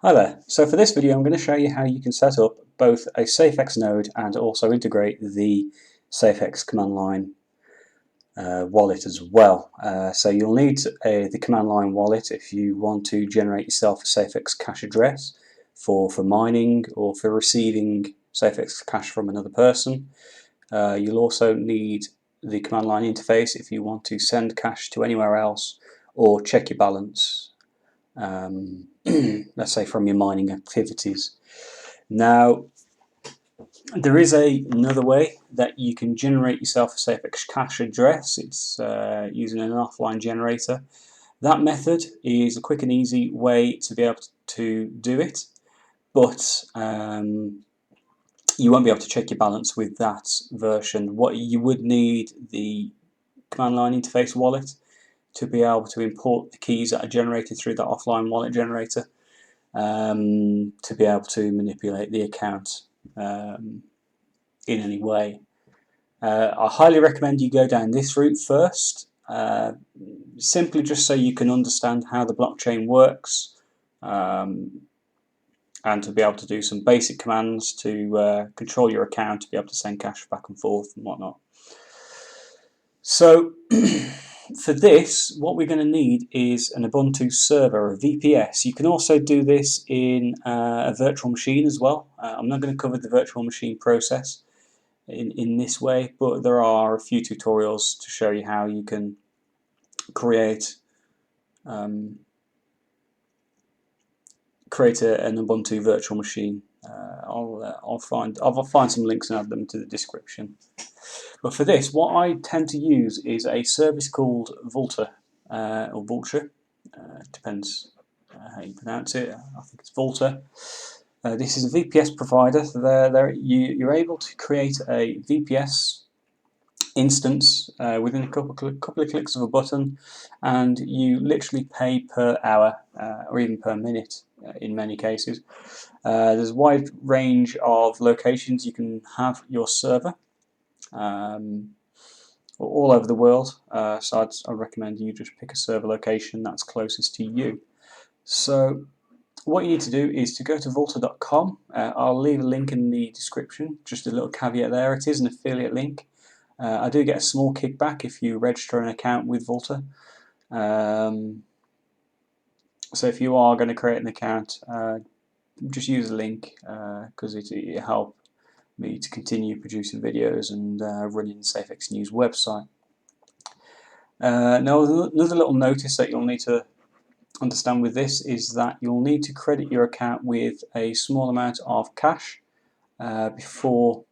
Hi there. So for this video I'm going to show you how you can set up both a SAFEX node and also integrate the SAFEX command line wallet as well. So you'll need the command line wallet if you want to generate yourself a SAFEX cache address for mining or for receiving SAFEX cache from another person. You'll also need the command line interface if you want to send cache to anywhere else or check your balance. Let's say from your mining activities. Now, there is another way that you can generate yourself a SAFEX cache address. It's using an offline generator. That method is a quick and easy way to be able to do it, but you won't be able to check your balance with that version. What you would need the command line interface wallet to be able to import the keys that are generated through that offline wallet generator to be able to manipulate the account in any way. I highly recommend you go down this route first, simply just so you can understand how the blockchain works and to be able to do some basic commands to control your account, to be able to send cash back and forth and whatnot. So for this, what we're going to need is an Ubuntu server, a VPS. You can also do this in a virtual machine as well. I'm not going to cover the virtual machine process in this way, but there are a few tutorials to show you how you can create an Ubuntu virtual machine. I'll find some links and add them to the description. But for this, what I tend to use is a service called Volta or Vulture. Depends how you pronounce it. I think it's Volta. This is a VPS provider. You're able to create a VPS instance within a couple of clicks of a button, and you literally pay per hour or even per minute in many cases. There's a wide range of locations you can have your server. All over the world, so I'd recommend you just pick a server location that's closest to you. So what you need to do is to go to volta.com. I'll leave a link in the description, just a little caveat there, it is an affiliate link. I do get a small kickback if you register an account with Volta. So if you are going to create an account, just use the link because it helps me to continue producing videos and running the SAFEX News website. Now, another little notice that you'll need to understand with this is that you'll need to credit your account with a small amount of cash before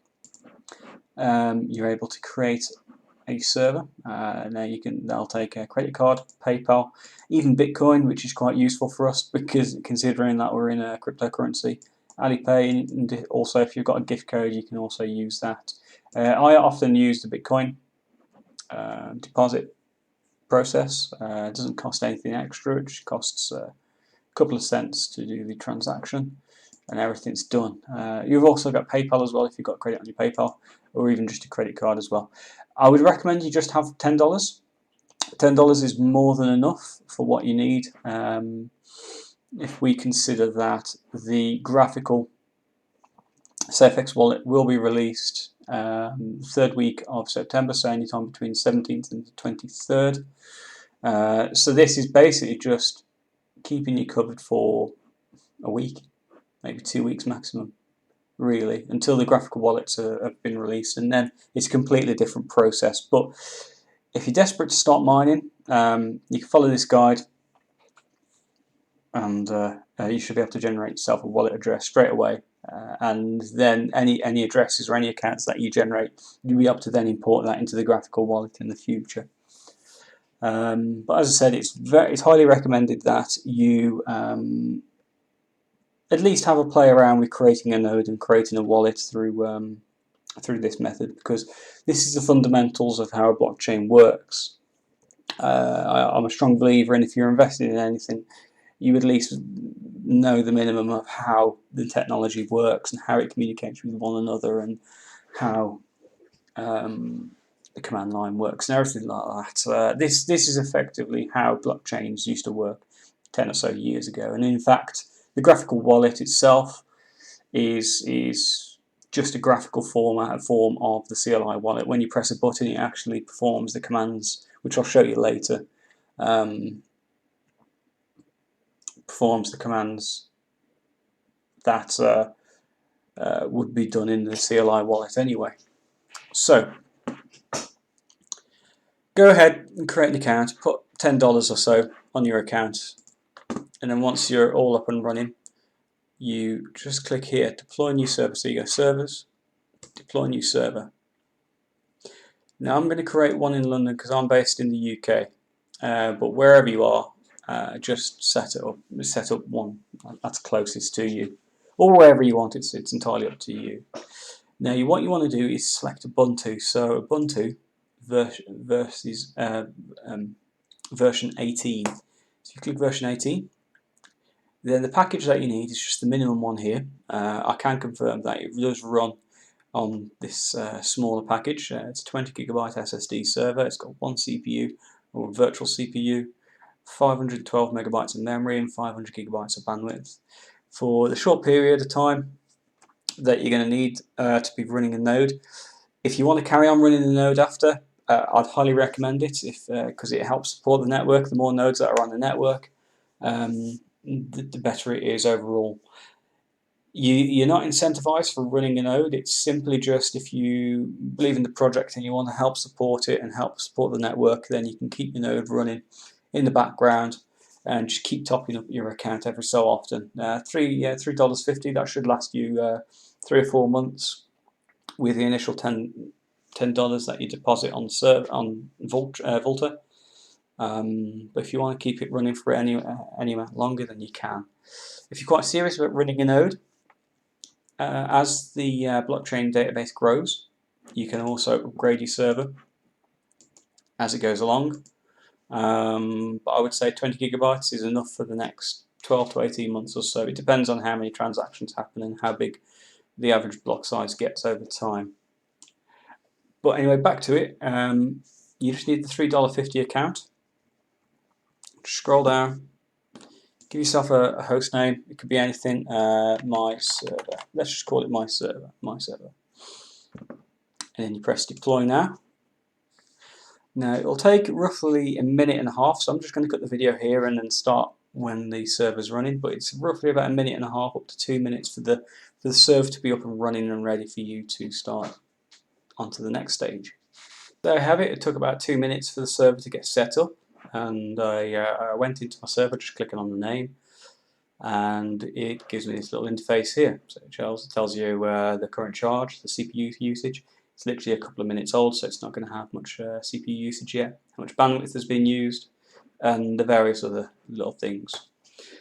you're able to create a server. Now they'll take a credit card, PayPal, even Bitcoin, which is quite useful for us because considering that we're in a cryptocurrency. Alipay, and also if you've got a gift code, you can also use that. I often use the Bitcoin deposit process. It doesn't cost anything extra, it just costs a couple of cents to do the transaction, and everything's done. You've also got PayPal as well if you've got credit on your PayPal, or even just a credit card as well. I would recommend you just have $10. $10 is more than enough for what you need. If we consider that the graphical SAFEX wallet will be released third week of September, so anytime between the 17th and the 23rd. So this is basically just keeping you covered for a week, maybe 2 weeks maximum, really, until the graphical wallets have been released, and then it's a completely different process. But if you're desperate to start mining, you can follow this guide, and you should be able to generate yourself a wallet address straight away. And then any addresses or any accounts that you generate, you'll be able to then import that into the graphical wallet in the future. But as I said, it's highly recommended that you at least have a play around with creating a node and creating a wallet through this method, because this is the fundamentals of how a blockchain works. I'm a strong believer in, if you're investing in anything, you at least know the minimum of how the technology works and how it communicates with one another, and how the command line works and everything like that. This is effectively how blockchains used to work 10 or so years ago, and in fact The graphical wallet itself is just a graphical form of the CLI wallet. When you press a button, it actually performs the commands, which I'll show you later. Performs the commands that would be done in the CLI wallet anyway. So go ahead and create an account, put $10 or so on your account, and then once you're all up and running, you just click here, deploy new server. So you go servers, deploy new server. Now I'm going to create one in London because I'm based in the UK, but wherever you are, just set up one that's closest to you, or wherever you want. It's entirely up to you. Now what you want to do is select Ubuntu. So Ubuntu versus version 18. So you click version 18. Then the package that you need is just the minimum one here. I can confirm that it does run on this smaller package. It's a 20 gigabyte SSD server. It's got one CPU or virtual CPU, 512 megabytes of memory, and 500 gigabytes of bandwidth. For the short period of time that you're going to need to be running a node, if you want to carry on running the node after, I'd highly recommend it because it helps support the network. The more nodes that are on the network, the better it is overall. You're not incentivized for running a node. It's simply just if you believe in the project and you want to help support it and help support the network, then you can keep your node running in the background and just keep topping up your account every so often. $3.50, that should last you 3 or 4 months with the initial $10 that you deposit on Volta. But if you want to keep it running for any amount longer, then you can. If you're quite serious about running a node, as the blockchain database grows, you can also upgrade your server as it goes along. But I would say 20 gigabytes is enough for the next 12 to 18 months or so. It depends on how many transactions happen and how big the average block size gets over time. But anyway, back to it. You just need the $3.50 account. Just scroll down. Give yourself a host name. It could be anything. My server. Let's just call it my server. My server. And then you press deploy now. Now it'll take roughly 1.5 minutes. So I'm just going to cut the video here and then start when the server's running. But it's roughly about 1.5 minutes up to 2 minutes for the server to be up and running and ready for you to start onto the next stage. There I have it. It took about 2 minutes for the server to get set up. And I went into my server, just clicking on the name, and it gives me this little interface here. So it tells you the current charge, the CPU usage. It's literally a couple of minutes old, so it's not going to have much CPU usage yet, how much bandwidth has been used, and the various other little things.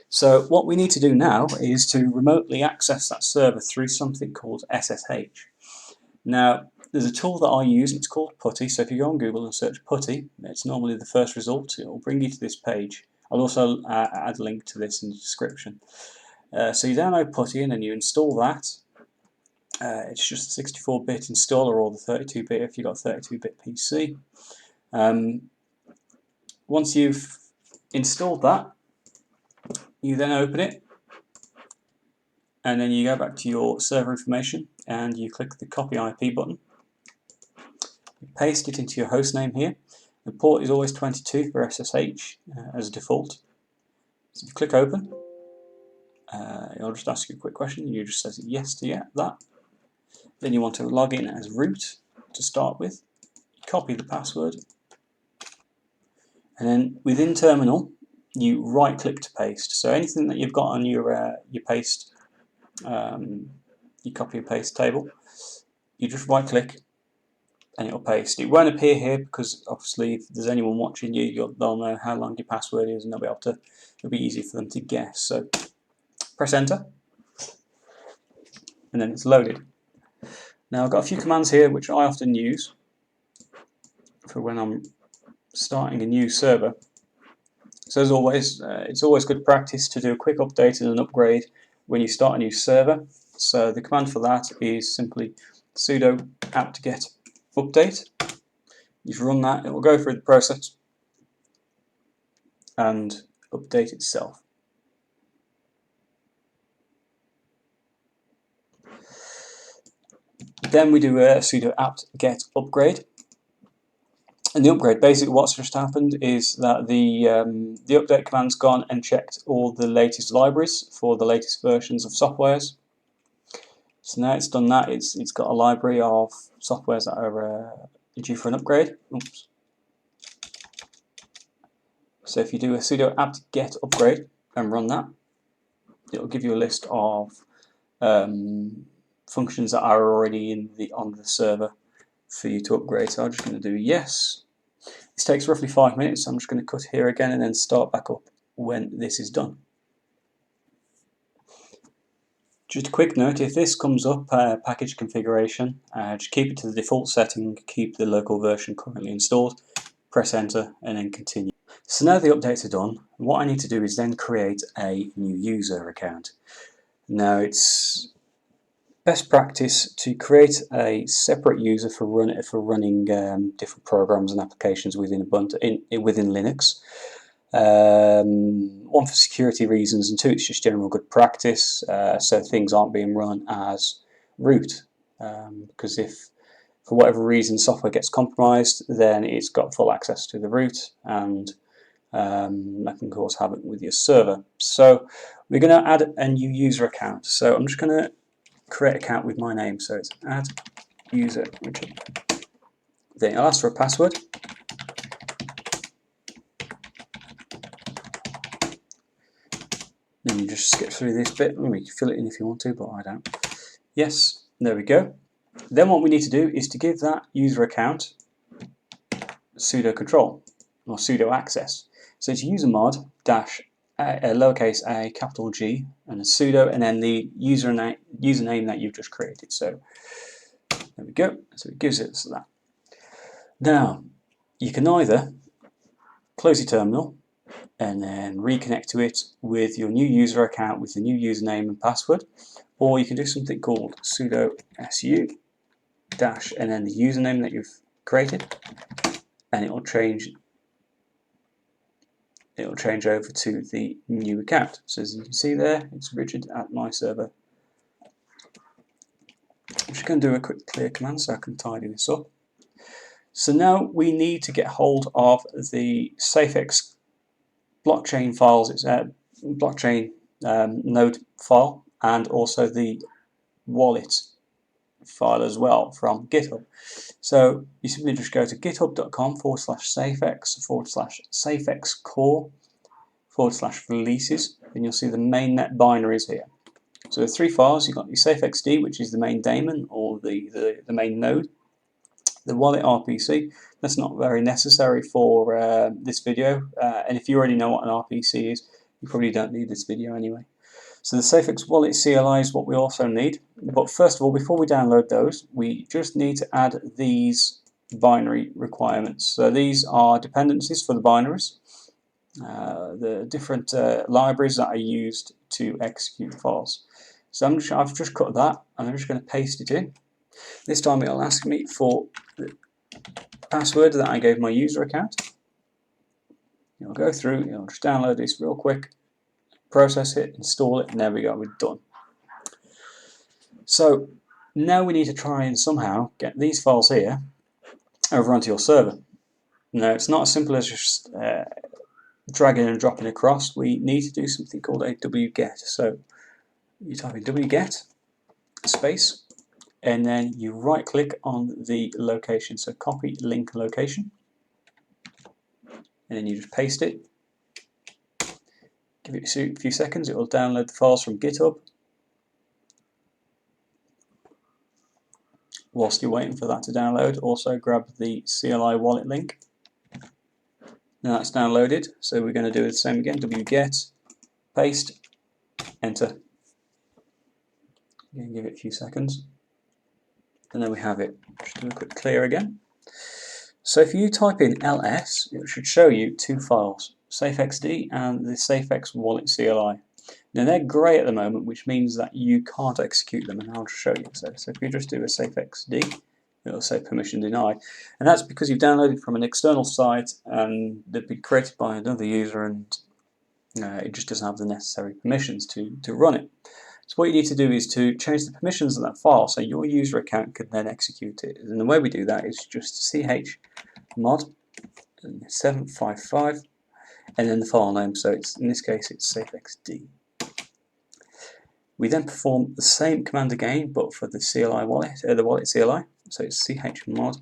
So what we need to do now is to remotely access that server through something called SSH. Now, there's a tool that I use, it's called Putty. So if you go on Google and search Putty, it's normally the first result. It will bring you to this page. I'll also add a link to this in the description. So you download Putty and then you install that. It's just a 64-bit installer or the 32-bit if you've got a 32-bit PC. Once you've installed that, you then open it, and then you go back to your server information and you click the copy IP button. You paste it into your host name here. The port is always 22 for SSH as a default. So if you click open, it'll just ask you a quick question. You just say yes to that. Then you want to log in as root to start with. Copy the password, and then within terminal you right click to paste. So anything that you've got on your paste, your copy and paste table, you just right click and it'll paste. It won't appear here because obviously if there's anyone watching you, they'll know how long your password is and they'll be able to, it'll be easy for them to guess. So press enter and then it's loaded. Now I've got a few commands here which I often use for when I'm starting a new server. So as always, it's always good practice to do a quick update and an upgrade when you start a new server. So the command for that is simply sudo apt-get update. If you run that, it will go through the process and update itself. Then we do a sudo apt-get upgrade. And the upgrade, basically what's just happened is that the update command's gone and checked all the latest libraries for the latest versions of softwares. So now it's done that, it's got a library of softwares that are due for an upgrade. Oops. So if you do a sudo apt-get upgrade and run that, it'll give you a list of functions that are already on the server for you to upgrade. So I'm just going to do yes. This takes roughly 5 minutes, so I'm just going to cut here again and then start back up when this is done. Just a quick note, if this comes up, package configuration, just keep it to the default setting, keep the local version currently installed, press enter and then continue. So now the updates are done, what I need to do is then create a new user account. Now it's best practice to create a separate user for running different programs and applications within Ubuntu, within Linux. One, for security reasons, and two, it's just general good practice, so things aren't being run as root. Because if for whatever reason software gets compromised, then it's got full access to the root, and that can cause havoc with your server. So we're going to add a new user account. So I'm just going to create an account with my name, so it's adduser Richard. Then I'll ask for a password. Then you just skip through this bit. You can fill it in if you want to, but I don't. Yes, there we go. Then what we need to do is to give that user account sudo control or sudo access. So it's usermod dash lowercase a, capital G, and a sudo, and then the username that you've just created. So there we go. So it gives it that. Now you can either close your terminal and then reconnect to it with your new user account with the new username and password, or you can do something called sudo su dash and then the username that you've created, and it'll change over to the new account. So as you can see there, it's Richard at my server. I'm just going to do a quick clear command so I can tidy this up. So now we need to get hold of the SAFEX blockchain files. It's a blockchain node file, and also the wallet file as well from GitHub. So you simply just go to github.com/safex/safexcore/releases, and you'll see the mainnet binaries here. So the three files, you've got the safexd, which is the main daemon or the main node, the wallet RPC. That's not very necessary for this video, and if you already know what an RPC is, you probably don't need this video anyway. So the safex-wallet-cli is what we also need. But first of all, before we download those, we just need to add these binary requirements. So these are dependencies for the binaries, the different libraries that are used to execute files. So I've just cut that, and I'm just going to paste it in. This time it'll ask me for the password that I gave my user account. It'll go through, it'll just download this real quick, process it, install it, and there we go, we're done. So now we need to try and somehow get these files here over onto your server. Now it's not as simple as just dragging and dropping across. We need to do something called a wget. So you type in wget space, and then you right click on the location, so copy link location, and then you just paste it. Give it a few seconds, it will download the files from GitHub. Whilst you're waiting for that to download, also grab the CLI wallet link. Now that's downloaded, so we're going to do the same again, wget, paste, enter. Again, give it a few seconds. And then we have it. Just do a quick clear again. So if you type in ls, it should show you two files, safexd and the safex-wallet-cli. Now they're grey at the moment, which means that you can't execute them, and I'll just show you. So if you just do a safexd, it'll say permission denied, and that's because you've downloaded from an external site and they've been created by another user, and it just doesn't have the necessary permissions to run it. So what you need to do is to change the permissions of that file so your user account can then execute it. And the way we do that is just chmod 755 and then the file name. So it's, in this case, it's safexd. We then perform the same command again, but for the CLI wallet, the wallet CLI. So it's chmod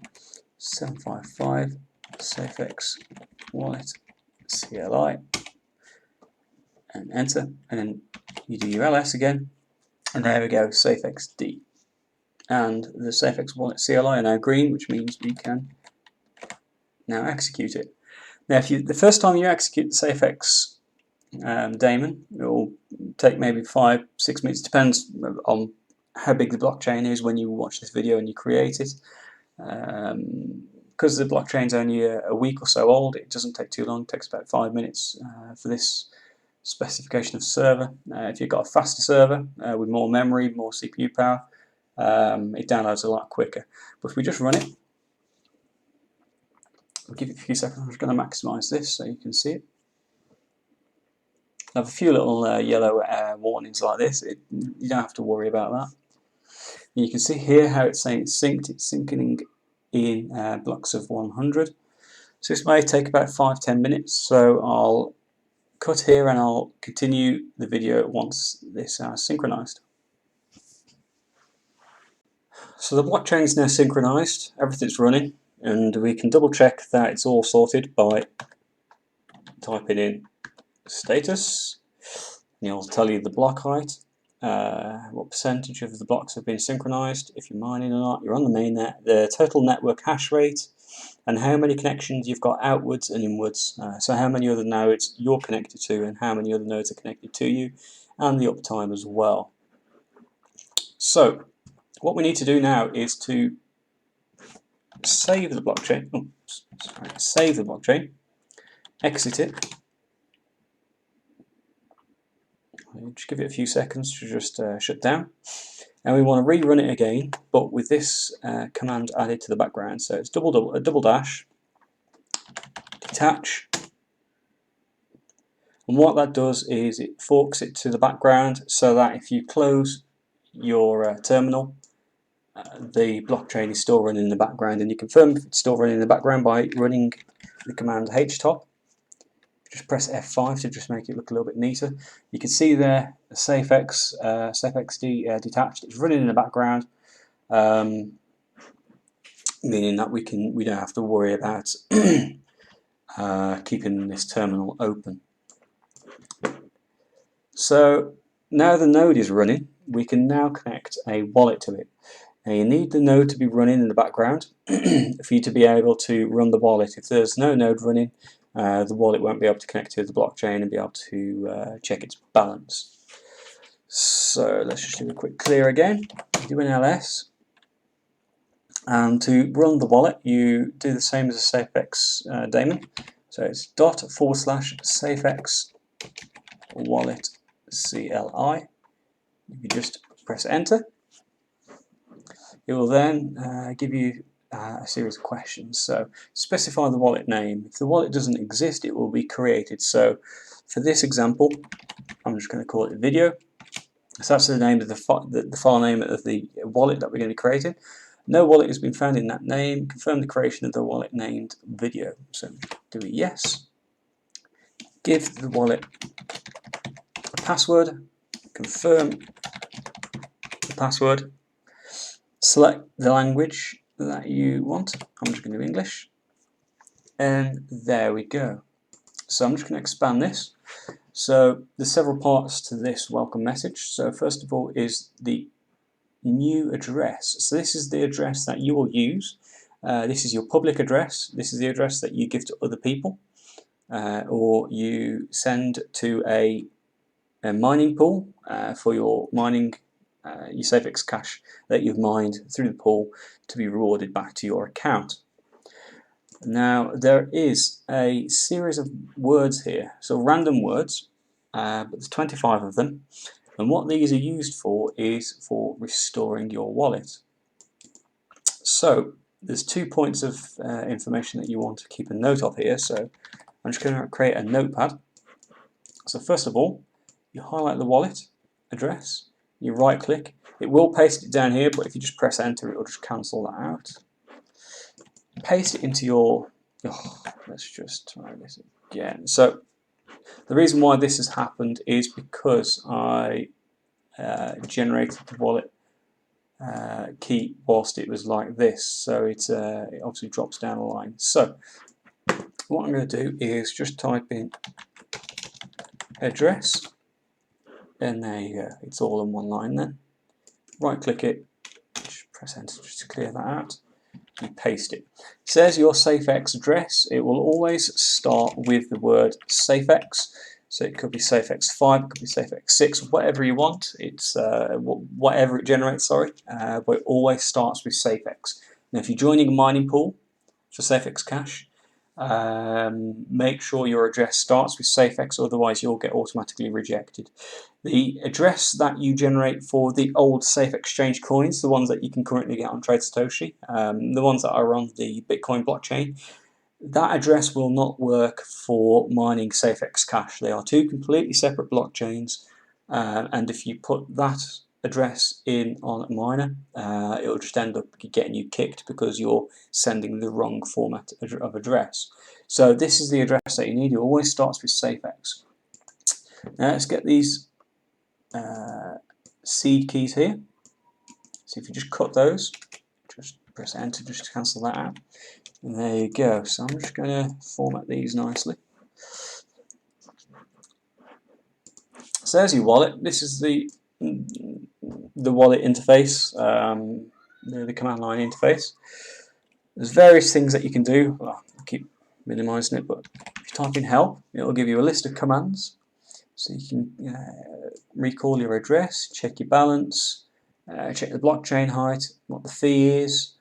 755 safex-wallet-cli and enter, and then you do your ls again, and there we go, safexd. And the safex-wallet-cli are now green, which means we can now execute it. Now, if the first time you execute the safex daemon, it will take maybe 5-6 minutes, depends on how big the blockchain is when you watch this video and you create it. Because the blockchain's only a week or so old, it doesn't take too long. It takes about 5 minutes for this specification of server. If you've got a faster server with more memory, more CPU power, it downloads a lot quicker. But if we just run it, we'll give it a few seconds. I'm just going to maximize this so you can see it. I have a few little yellow warnings like this. You don't have to worry about that. And you can see here how it's saying it's synced. It's syncing in blocks of 100. So this may take about 5-10 minutes. So I'll cut here and I'll continue the video once this is synchronized. So the blockchain is now synchronized. Everything's running, and we can double check that it's all sorted by typing in status. It'll tell you the block height, what percentage of the blocks have been synchronized, if you're mining or not, you're on the mainnet, the total network hash rate, and how many connections you've got outwards and inwards. So how many other nodes you're connected to and how many other nodes are connected to you, and the uptime as well. So what we need to do now is to save the blockchain. Save the blockchain, exit it. Just give it a few seconds to just shut down, and we want to rerun it again, but with this command added to the background. So it's double dash detach, and what that does is it forks it to the background so that if you close your terminal, the blockchain is still running in the background, and you confirm if it's still running in the background by running the command htop. Just press F5 to just make it look a little bit neater. You can see there the safexd detached. It's running in the background, meaning that we don't have to worry about keeping this terminal open. So now the node is running, we can now connect a wallet to it. Now you need the node to be running in the background for you to be able to run the wallet. If there's no node running, the wallet won't be able to connect to the blockchain and be able to check its balance. So let's just do a quick clear again. Do an ls. And to run the wallet, you do the same as a safex daemon. So it's ./safex-wallet-cli. You just press enter. It will then give you a series of questions. So specify the wallet name. If the wallet doesn't exist, it will be created. So for this example, I'm just going to call it video. So that's the name of the file name of the wallet that we're going to be creating. No wallet has been found in that name. Confirm the creation of the wallet named video. So do a yes. Give the wallet a password. Confirm the password. Select the language that you want. I'm just going to do English, and there we go. So I'm just going to expand this. So there's several parts to this welcome message. So first of all is the new address. So this is the address that you will use. This is your public address. This is the address that you give to other people, or you send to a mining pool for your mining your SAFEX cash that you've mined through the pool to be rewarded back to your account. Now there is a series of words here, so random words, but there's 25 of them, and what these are used for is for restoring your wallet. So there's 2 points of information that you want to keep a note of here, so I'm just going to create a notepad. So first of all, you highlight the wallet address, you right click. It will paste it down here, but if you just press enter, it will just cancel that out. Paste it into your, let's just try this again. So the reason why this has happened is because I generated the wallet key whilst it was like this, so it obviously drops down a line. So what I'm going to do is just type in address, and there you go, it's all in one line then. Right click it, just press enter just to clear that out, and paste it. It says your safex address, it will always start with the word safex. So it could be safex5, it could be safex6, whatever you want. It's whatever it generates, sorry, but it always starts with safex. Now if you're joining a mining pool for SAFEX Cash, make sure your address starts with safex, otherwise you'll get automatically rejected. The address that you generate for the old Safe Exchange coins, the ones that you can currently get on Trade Satoshi, the ones that are on the Bitcoin blockchain, that address will not work for mining SAFEX Cash. They are two completely separate blockchains, and if you put that address in on a miner, it will just end up getting you kicked because you're sending the wrong format of address. So this is the address that you need. It always starts with safex. Now let's get these seed keys here. So if you just cut those, just press enter just to cancel that out. And there you go. So I'm just going to format these nicely. So there's your wallet. This is the wallet interface, the command line interface. There's various things that you can do. Well, I keep minimizing it, but if you type in help, it'll give you a list of commands. So you can recall your address, check your balance, check the blockchain height, what the fee is,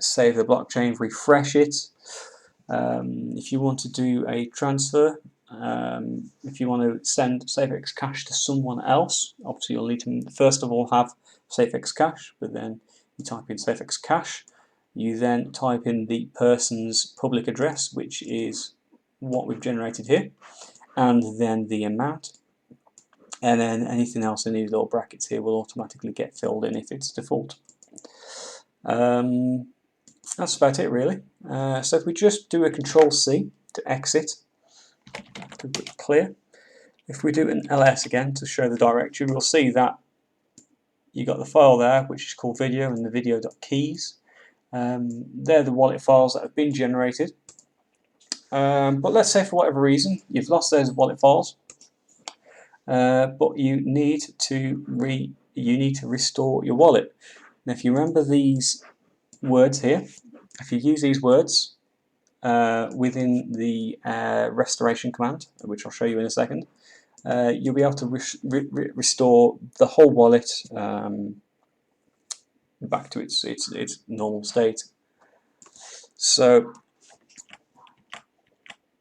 save the blockchain, refresh it. If you want to do a transfer, if you want to send SAFEX Cash to someone else, obviously you'll need to first of all have SAFEX Cash, but then you type in SAFEX Cash, you then type in the person's public address, which is what we've generated here, and then the amount, and then anything else in these little brackets here will automatically get filled in if it's default. That's about it really. So if we just do a Control-C to exit, to clear, if we do an ls again to show the directory, we'll see that you got the file there which is called video and the video.keys. They're the wallet files that have been generated. But let's say for whatever reason you've lost those wallet files, but you need to restore your wallet. Now if you remember these words here, if you use these words within the restoration command, which I'll show you in a second, you'll be able to restore the whole wallet back to its normal state. So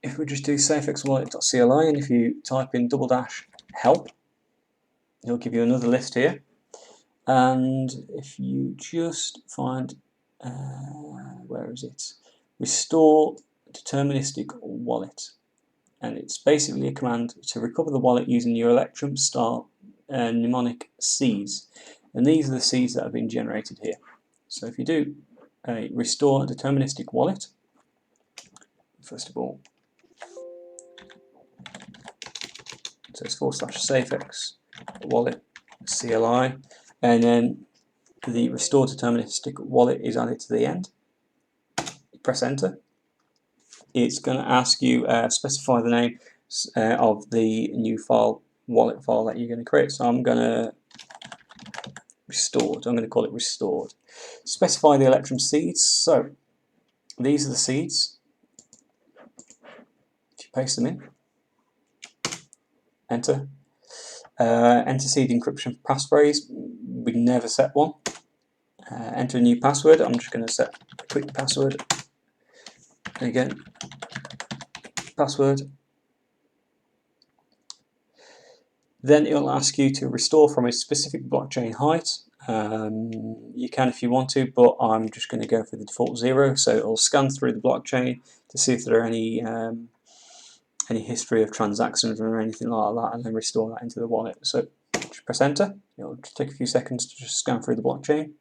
if we just do safexwallet.cli, and if you type in /help, it'll give you another list here. And if you just find, where is it? Restore deterministic wallet. And it's basically a command to recover the wallet using your Electrum star mnemonic seeds. And these are the seeds that have been generated here. So if you do a restore deterministic wallet, first of all, so it's /safex wallet-cli, and then the restore deterministic wallet is added to the end. You press enter. It's going to ask you specify the name of the new wallet file that you're going to create. So I'm going to restored. I'm going to call it restored. Specify the Electrum seeds. So these are the seeds. If you paste them in, enter. Enter seed encryption passphrase. We never set one. Enter a new password. I'm just going to set a quick password. Again, password. Then it will ask you to restore from a specific blockchain height. You can if you want to, but I'm just going to go for the default 0. So it will scan through the blockchain to see if there are any any history of transactions or anything like that, and then restore that into the wallet. So just press enter. It'll just take a few seconds to just scan through the blockchain,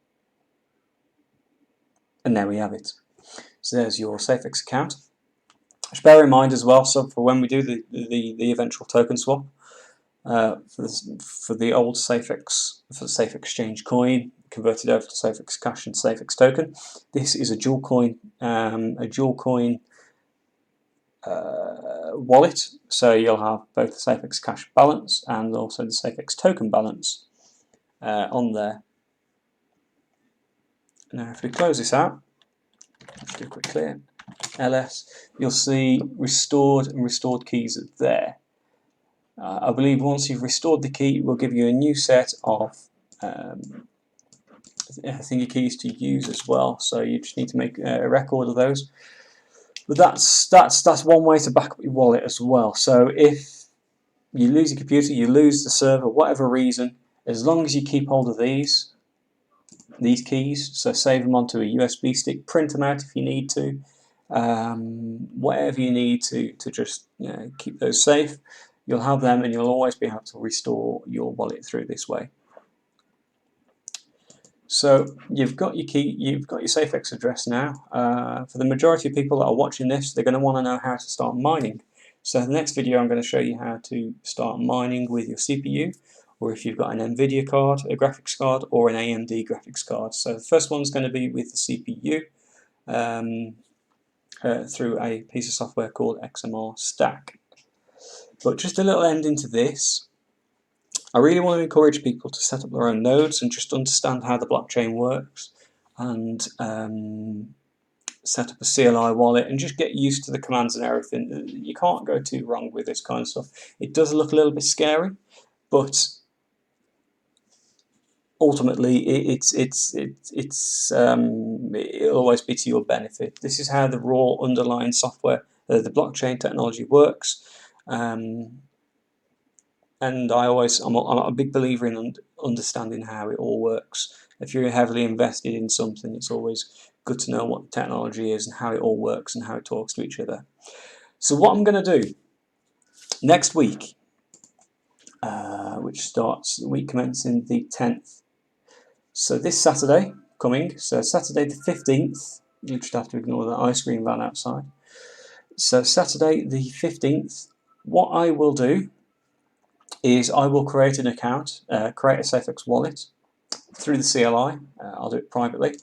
and there we have it. So there's your SAFEX account. Just bear in mind as well, so for when we do the eventual token swap for the old SAFEX, for the Safe Exchange coin converted over to SAFEX Cash and SAFEX token, this is a dual coin wallet. So you'll have both the SAFEX Cash balance and also the SAFEX token balance on there. Now, if we close this out, let's do a quick clear. ls, you'll see restored and restored keys are there. I believe once you've restored the key, it will give you a new set of thingy keys to use as well. So you just need to make a record of those. But that's one way to back up your wallet as well. So if you lose your computer, you lose the server, whatever reason, as long as you keep hold of these keys, so save them onto a USB stick, print them out if you need to, whatever you need to just keep those safe, you'll have them, and you'll always be able to restore your wallet through this way. So you've got your key, you've got your SAFEX address now. For the majority of people that are watching this, they're going to want to know how to start mining. So the next video I'm going to show you how to start mining with your CPU, or if you've got an NVIDIA card, a graphics card, or an AMD graphics card. So the first one's going to be with the CPU through a piece of software called XMR Stack. But just a little ending to this, I really want to encourage people to set up their own nodes and just understand how the blockchain works, and set up a CLI wallet and just get used to the commands and everything. You can't go too wrong with this kind of stuff. It does look a little bit scary, but ultimately it'll always be to your benefit. This is how the raw underlying software, the blockchain technology works. And I'm a big believer in understanding how it all works. If you're heavily invested in something, it's always good to know what the technology is and how it all works and how it talks to each other. So what I'm going to do next week, which starts the week commencing the 10th. So this Saturday coming, so Saturday the 15th, you just have to ignore that ice cream van outside. So Saturday the 15th, what I will do is I will create an account, create a SAFEX wallet through the CLI. I'll do it privately,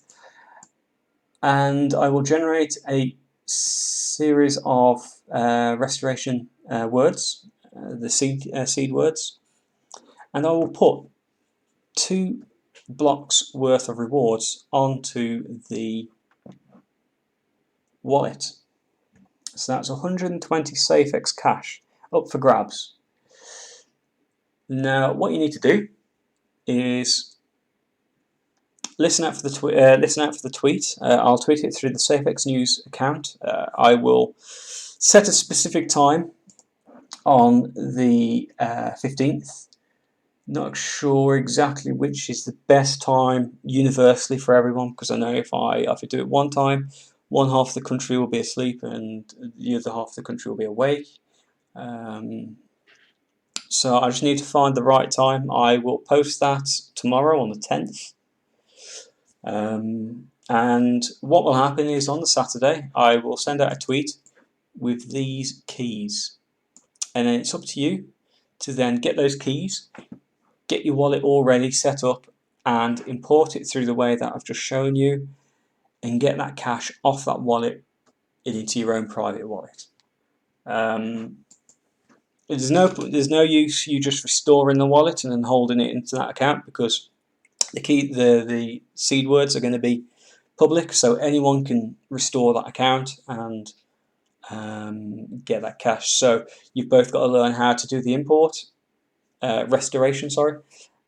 and I will generate a series of restoration words, the seed words, and I will put 2 blocks worth of rewards onto the wallet. So that's 120 SAFEX cash up for grabs. Now, what you need to do is listen out for the tweet. I'll tweet it through the SAFEX News account. I will set a specific time on the 15th. Not sure exactly which is the best time universally for everyone, because I know if I do it one time, one half of the country will be asleep and the other half of the country will be awake. So I just need to find the right time. I will post that tomorrow on the 10th. And what will happen is on the Saturday, I will send out a tweet with these keys. And then it's up to you to then get those keys, get your wallet already set up, and import it through the way that I've just shown you, and get that cash off that wallet into your own private wallet. There's no use you just restoring the wallet and then holding it into that account, because the seed words are going to be public, so anyone can restore that account and get that cash. So you've both got to learn how to do the restoration,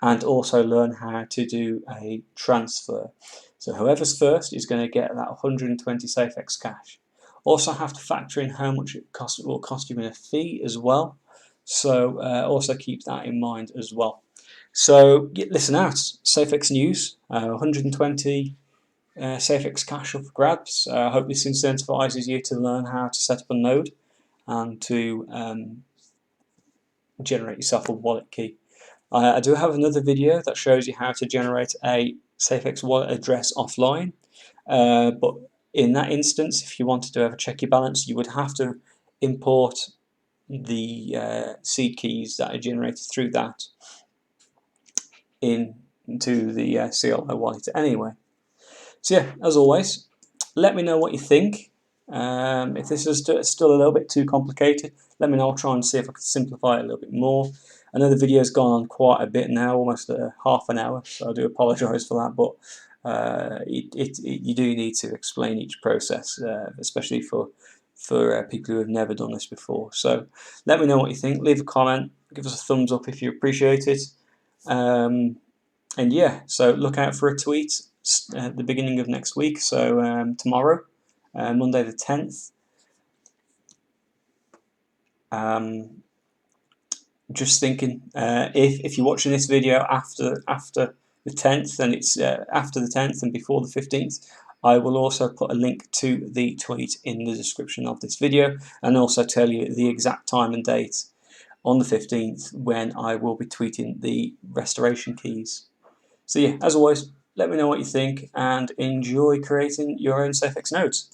and also learn how to do a transfer. So whoever's first is going to get that 120 SAFEX cash. Also have to factor in how much it will cost you in a fee as well. So also keep that in mind as well. So listen out, SAFEX News, 120 SAFEX cash up for grabs. I hope this incentivizes you to learn how to set up a node and to generate yourself a wallet key. I do have another video that shows you how to generate a SAFEX wallet address offline, but in that instance, if you wanted to ever check your balance, you would have to import the seed keys that are generated through that into the CLI wallet anyway. So yeah, as always, let me know what you think. If this is still a little bit too complicated, let me know. I'll try and see if I can simplify it a little bit more. I know the video's gone on quite a bit now, almost half an hour, so I do apologise for that, but you do need to explain each process, especially for people who have never done this before. So let me know what you think. Leave a comment, give us a thumbs up if you appreciate it. And yeah, so look out for a tweet at the beginning of next week, so tomorrow, Monday the 10th. Just thinking, if you're watching this video after the 10th, and it's after the 10th and before the 15th, I will also put a link to the tweet in the description of this video, and also tell you the exact time and date on the 15th when I will be tweeting the restoration keys. So yeah, as always, let me know what you think and enjoy creating your own SAFEX nodes.